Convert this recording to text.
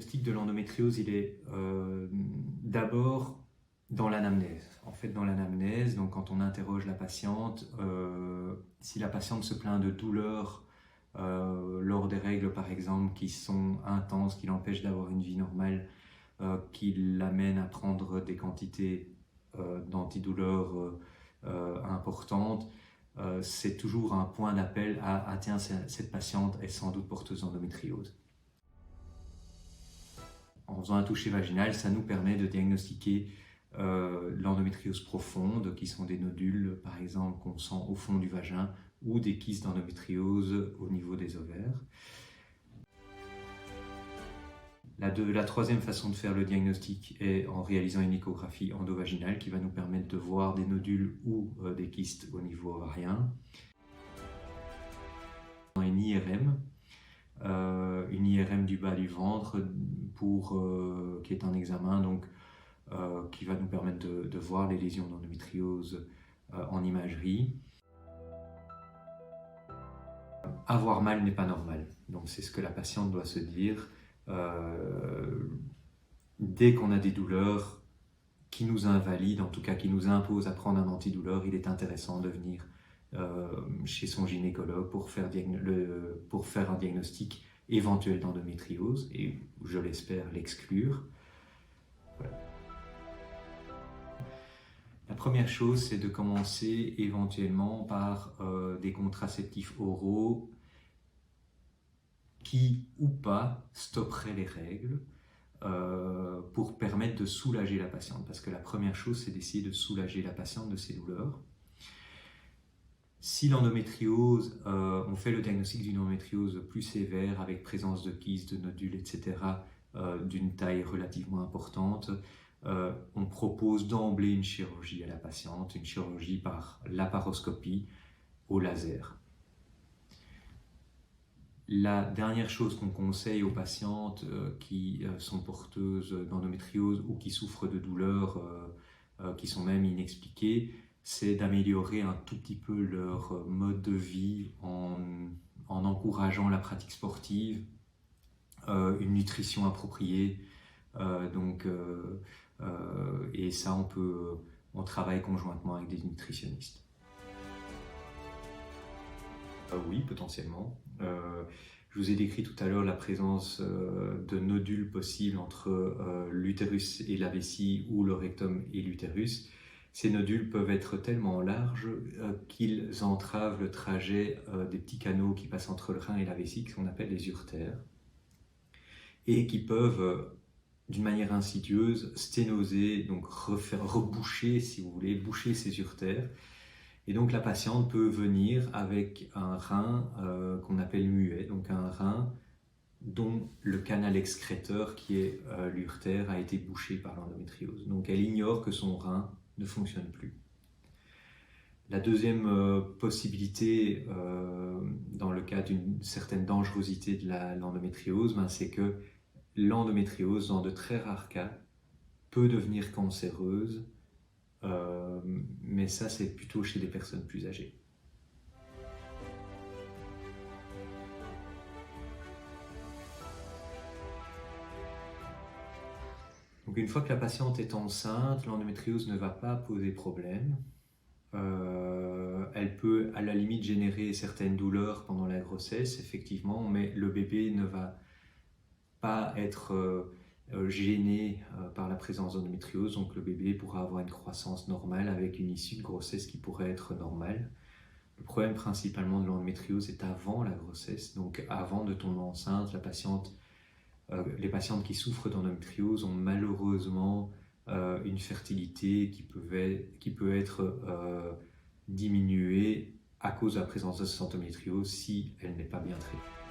diagnostic de l'endométriose, il est d'abord dans l'anamnèse. En fait, dans l'anamnèse, donc quand on interroge la patiente, si la patiente se plaint de douleurs lors des règles, par exemple, qui sont intenses, qui l'empêchent d'avoir une vie normale, qui l'amènent à prendre des quantités d'antidouleurs importantes, c'est toujours un point d'appel à « Ah tiens, cette patiente est sans doute porteuse d'endométriose ». En faisant un toucher vaginal, ça nous permet de diagnostiquer l'endométriose profonde, qui sont des nodules, par exemple, qu'on sent au fond du vagin, ou des kystes d'endométriose au niveau des ovaires. La troisième façon de faire le diagnostic est en réalisant une échographie endovaginale qui va nous permettre de voir des nodules ou des kystes au niveau ovarien. Une IRM du bas du ventre qui est un examen donc, qui va nous permettre de voir les lésions d'endométriose en imagerie. Avoir mal n'est pas normal, donc c'est ce que la patiente doit se dire. Dès qu'on a des douleurs qui nous invalident, en tout cas qui nous imposent à prendre un antidouleur, il est intéressant de venir chez son gynécologue pour faire un diagnostic éventuel d'endométriose et, je l'espère, l'exclure. Voilà. La première chose, c'est de commencer éventuellement par des contraceptifs oraux qui, ou pas, stopperaient les règles pour permettre de soulager la patiente. Parce que la première chose, c'est d'essayer de soulager la patiente de ses douleurs. Si l'endométriose, on fait le diagnostic d'une endométriose plus sévère avec présence de kystes, de nodules, etc., d'une taille relativement importante, on propose d'emblée une chirurgie à la patiente, une chirurgie par laparoscopie au laser. La dernière chose qu'on conseille aux patientes qui sont porteuses d'endométriose ou qui souffrent de douleurs qui sont même inexpliquées, c'est d'améliorer un tout petit peu leur mode de vie en encourageant la pratique sportive, une nutrition appropriée, et ça on travaille conjointement avec des nutritionnistes. Oui, potentiellement. Je vous ai décrit tout à l'heure la présence de nodules possibles entre l'utérus et la vessie ou le rectum et l'utérus. Ces nodules peuvent être tellement larges qu'ils entravent le trajet des petits canaux qui passent entre le rein et la vessie, qu'on appelle les uretères, et qui peuvent, d'une manière insidieuse, sténoser, donc reboucher, si vous voulez, boucher ces uretères. Et donc la patiente peut venir avec un rein qu'on appelle muet, donc un rein dont le canal excréteur, qui est l'urtère, a été bouché par l'endométriose. Donc elle ignore que son rein ne fonctionne plus. La deuxième possibilité, dans le cas d'une certaine dangerosité de l'endométriose, c'est que l'endométriose, dans de très rares cas, peut devenir cancéreuse, mais ça c'est plutôt chez des personnes plus âgées. Donc une fois que la patiente est enceinte, l'endométriose ne va pas poser problème. Elle peut à la limite générer certaines douleurs pendant la grossesse, effectivement, mais le bébé ne va pas être gêné par la présence d'endométriose, donc le bébé pourra avoir une croissance normale avec une issue de grossesse qui pourrait être normale. Le problème principalement de l'endométriose est avant la grossesse, donc avant de tomber enceinte, les patientes qui souffrent d'endométriose ont malheureusement une fertilité qui peut être diminuée à cause de la présence de cette endométriose si elle n'est pas bien traitée.